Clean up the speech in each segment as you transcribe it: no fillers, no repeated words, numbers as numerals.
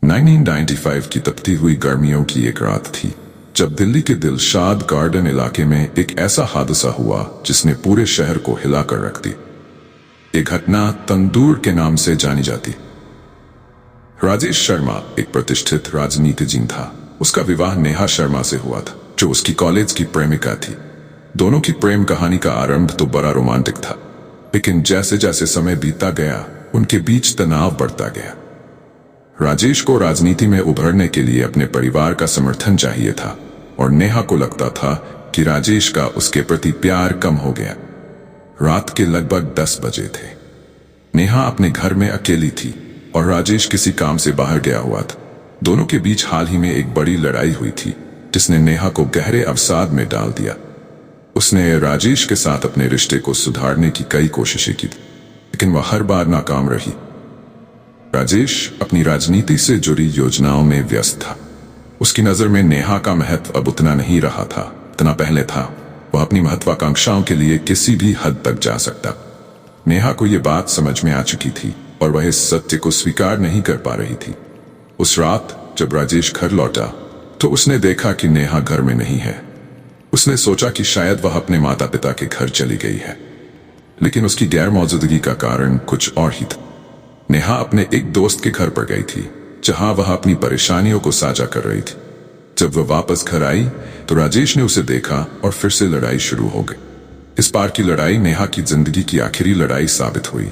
1995 की तपती हुई गर्मियों की एक रात थी जब दिल्ली के दिलशाद गार्डन इलाके में एक ऐसा हादसा हुआ जिसने पूरे शहर को हिलाकर रख दी। ये घटना तंदूर के नाम से जानी जाती। राजेश शर्मा एक प्रतिष्ठित राजनीतिज्ञ था। उसका विवाह नेहा शर्मा से हुआ था, जो उसकी कॉलेज की प्रेमिका थी। दोनों की प्रेम कहानी का आरंभ तो बड़ा रोमांटिक था, लेकिन जैसे जैसे समय बीतता गया उनके बीच तनाव बढ़ता गया। राजेश को राजनीति में उभरने के लिए अपने परिवार का समर्थन चाहिए था और नेहा को लगता था कि राजेश का उसके प्रति प्यार कम हो गया। रात के लगभग 10 बजे थे। नेहा अपने घर में अकेली थी और राजेश किसी काम से बाहर गया हुआ था। दोनों के बीच हाल ही में एक बड़ी लड़ाई हुई थी जिसने नेहा को गहरे अवसाद में डाल दिया। उसने राजेश के साथ अपने रिश्ते को सुधारने की कई कोशिशें की, लेकिन वह हर बार नाकाम रही। राजेश अपनी राजनीति से जुड़ी योजनाओं में व्यस्त था। उसकी नजर में नेहा का महत्व अब उतना नहीं रहा था जितना पहले था। वह अपनी महत्वाकांक्षाओं के लिए किसी भी हद तक जा सकता। नेहा को यह बात समझ में आ चुकी थी और वह इस सत्य को स्वीकार नहीं कर पा रही थी। उस रात जब राजेश घर लौटा तो उसने देखा कि नेहा घर में नहीं है। उसने सोचा कि शायद वह अपने माता पिता के घर चली गई है, लेकिन उसकी गैर मौजूदगी का कारण कुछ और ही था। नेहा अपने एक दोस्त के घर पर गई थी जहां वह अपनी परेशानियों को साझा कर रही थी। जब वह वापस घर आई तो राजेश ने उसे देखा और फिर से लड़ाई शुरू हो गई। इस बार की लड़ाई नेहा की जिंदगी की आखिरी लड़ाई साबित हुई।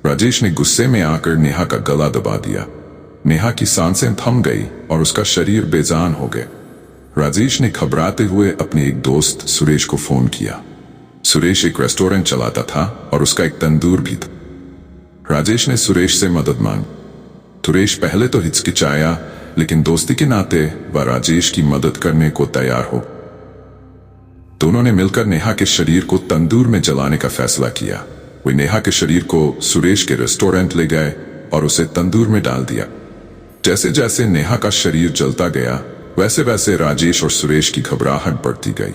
राजेश ने गुस्से में आकर नेहा का गला दबा दिया। नेहा की सांसें थम गई और उसका शरीर बेजान हो गया। राजेश ने घबराते हुए अपने एक दोस्त सुरेश को फोन किया। सुरेश एक रेस्टोरेंट चलाता था और उसका एक तंदूर भी था। राजेश ने सुरेश से मदद मांगी। सुरेश पहले तो हिचकिचाया, लेकिन दोस्ती के नाते वह राजेश की मदद करने को तैयार हो। दोनों ने मिलकर नेहा के शरीर को तंदूर में जलाने का फैसला किया। वे नेहा के शरीर को सुरेश के रेस्टोरेंट ले गए और उसे तंदूर में डाल दिया। जैसे जैसे नेहा का शरीर जलता गया वैसे वैसे राजेश और सुरेश की घबराहट बढ़ती गई,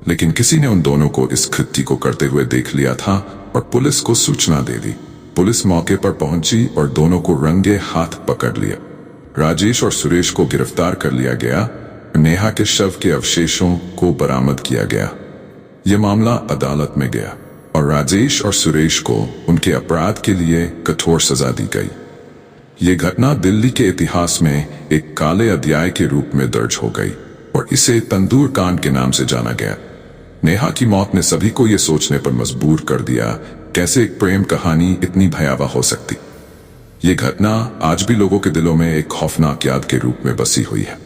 लेकिन किसी ने उन दोनों को इस कृत्य को करते हुए देख लिया था और पुलिस को सूचना दे दी। पुलिस मौके पर पहुंची और दोनों को रंगे हाथ पकड़ लिया। राजेश और सुरेश को गिरफ्तार कर लिया गया। नेहा के शव के अवशेषों को बरामद किया गया। यह मामला अदालत में गया और राजेश और सुरेश को उनके अपराध के लिए कठोर सजा दी गई। यह घटना दिल्ली के इतिहास में एक काले अध्याय के रूप में दर्ज हो गई और इसे तंदूर कांड के नाम से जाना गया। नेहा की मौत ने सभी को यह सोचने पर मजबूर कर दिया कैसे एक प्रेम कहानी इतनी भयावह हो सकती। ये घटना आज भी लोगों के दिलों में एक खौफनाक याद के रूप में बसी हुई है।